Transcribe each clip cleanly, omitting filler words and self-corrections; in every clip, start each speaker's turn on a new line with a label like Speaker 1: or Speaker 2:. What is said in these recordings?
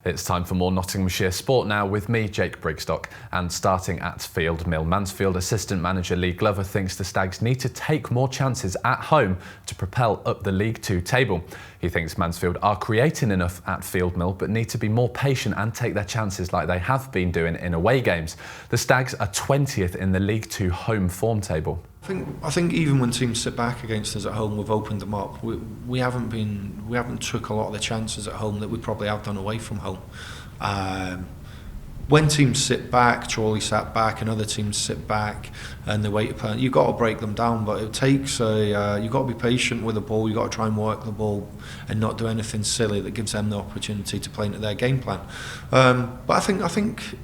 Speaker 1: It's time for more Nottinghamshire sport now with me, Jake Brigstock. And starting at Field Mill, Mansfield assistant manager Lee Glover thinks the Stags need to take more chances at home to propel up the League Two table. He thinks Mansfield are creating enough at Field Mill but need to be more patient and take their chances like they have been doing in away games. The Stags are 20th in the League Two home form table.
Speaker 2: I think even when teams sit back against us at home, we've opened them up. We haven't took a lot of the chances at home that we probably have done away from home. When teams sit back, Chorley sat back, and other teams sit back, and they wait upon, you've got to break them down. But it takes you've got to be patient with the ball. You've got to try and work the ball and not do anything silly that gives them the opportunity to play into their game plan. But I think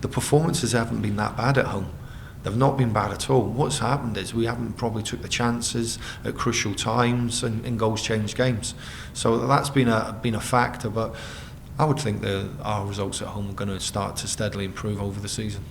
Speaker 2: the performances haven't been that bad at home. They've not been bad at all. What's happened is we haven't probably took the chances at crucial times, and goals change games. So that's been a factor. But I would think that our results at home are going to start to steadily improve over the season.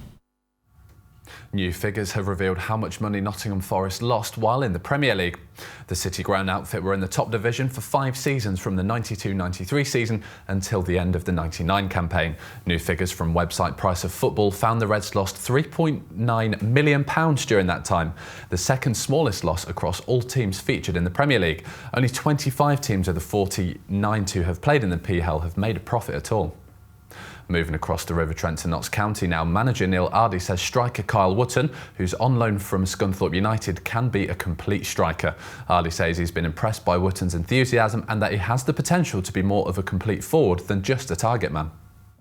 Speaker 1: New figures have revealed how much money Nottingham Forest lost while in the Premier League. The City Ground outfit were in the top division for 5 seasons from the 92-93 season until the end of the 99 campaign. New figures from website Price of Football found the Reds lost £3.9 million during that time, the second smallest loss across all teams featured in the Premier League. Only 25 teams of the 49 to have played in the PHL have made a profit at all. Moving across the River Trent to Notts County now, manager Neil Ardie says striker Kyle Wootton, who's on loan from Scunthorpe United, can be a complete striker. Ardie says he's been impressed by Wootton's enthusiasm and that he has the potential to be more of a complete forward than just a target man.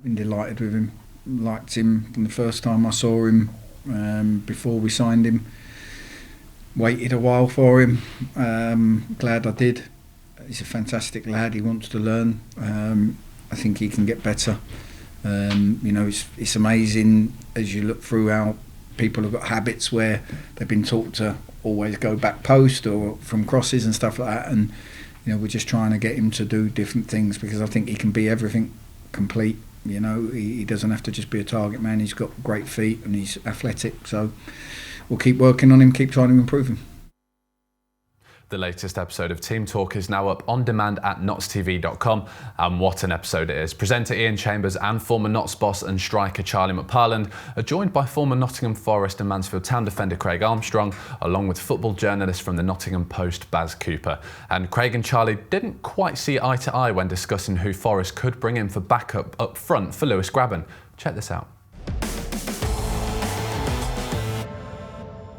Speaker 3: Been delighted with him, liked him from the first time I saw him before we signed him. Waited a while for him, glad I did. He's a fantastic lad, he wants to learn. I think he can get better. It's amazing as you look through how people have got habits where they've been taught to always go back post or from crosses and stuff like that, and we're just trying to get him to do different things because I think he can be everything complete. He doesn't have to just be a target man. He's got great feet and he's athletic, so we'll keep working on him, keep trying to improve him.
Speaker 1: The latest episode of Team Talk is now up on demand at knottstv.com, and what an episode it is. Presenter Ian Chambers and former Notts boss and striker Charlie McParland are joined by former Nottingham Forest and Mansfield Town defender Craig Armstrong, along with football journalist from the Nottingham Post Baz Cooper. And Craig and Charlie didn't quite see eye to eye when discussing who Forest could bring in for backup up front for Lewis Grabban. Check this out.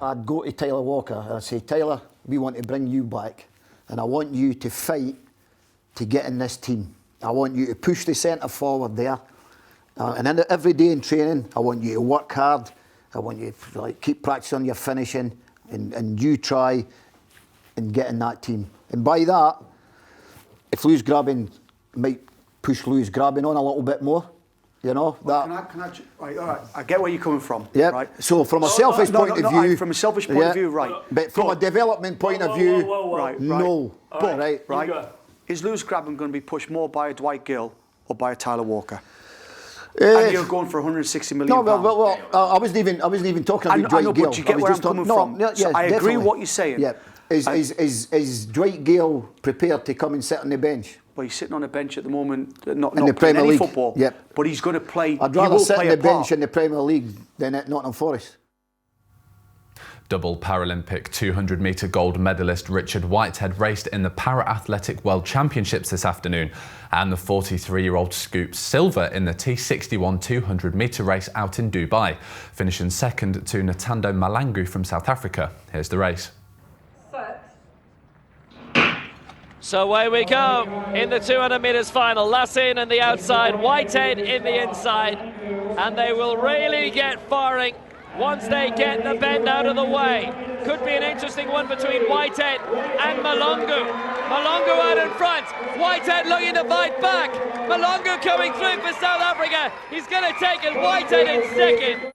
Speaker 4: I'd go to Tyler Walker and I'd say, Tyler, we want to bring you back and I want you to fight to get in this team. I want you to push the centre forward there. And every day in training, I want you to work hard. I want you to keep practicing on your finishing and you try and get in that team. And by that, if Lewis Grabban might push Lewis Grabban on a little bit more, that.
Speaker 5: Right, all right. I get where you're coming from.
Speaker 4: Yeah.
Speaker 5: Right.
Speaker 4: So from a selfish point of view,
Speaker 5: from a selfish point of view, right.
Speaker 4: But from a development point of view,
Speaker 5: right.
Speaker 4: no.
Speaker 5: Right. Is Lewis Grabban going to be pushed more by a Dwight Gill or by a Tyler Walker? And you're going for 160 million.
Speaker 4: No, well, I wasn't even talking about Dwight Gill.
Speaker 5: But you get where I'm coming from.
Speaker 4: Yes,
Speaker 5: so I agree
Speaker 4: definitely.
Speaker 5: with what you're saying.
Speaker 4: Yeah. Is Dwight Gill prepared to come and sit on the bench?
Speaker 5: Well, he's sitting on a bench at the moment, not
Speaker 4: in the
Speaker 5: playing
Speaker 4: Premier
Speaker 5: any
Speaker 4: League.
Speaker 5: football.
Speaker 4: Yep.
Speaker 5: But he's going to play.
Speaker 4: I'd rather sit on the bench in the Premier League than at Nottingham Forest.
Speaker 1: Double Paralympic 200-metre gold medalist Richard Whitehead raced in the Para-Athletic World Championships this afternoon, and the 43-year-old scooped silver in the T61 200-metre race out in Dubai, finishing second to Ntando Malangu from South Africa. Here's the race.
Speaker 6: So away we go in the 200 metres final. Lassine on the outside, Whitehead in the inside, and they will really get firing once they get the bend out of the way. Could be an interesting one between Whitehead and Malongu. Malongu out in front, Whitehead looking to fight back. Malongu coming through for South Africa. He's going to take it, Whitehead in second.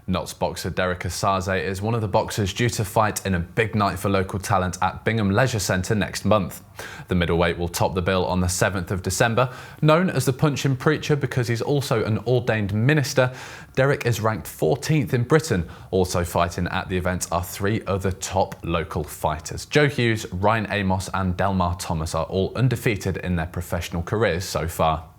Speaker 1: Notts boxer Derek Asaze is one of the boxers due to fight in a big night for local talent at Bingham Leisure Centre next month. The middleweight will top the bill on the 7th of December. Known as the punching preacher because he's also an ordained minister, Derek is ranked 14th in Britain. Also fighting at the event are 3 other top local fighters. Joe Hughes, Ryan Amos and Delmar Thomas are all undefeated in their professional careers so far.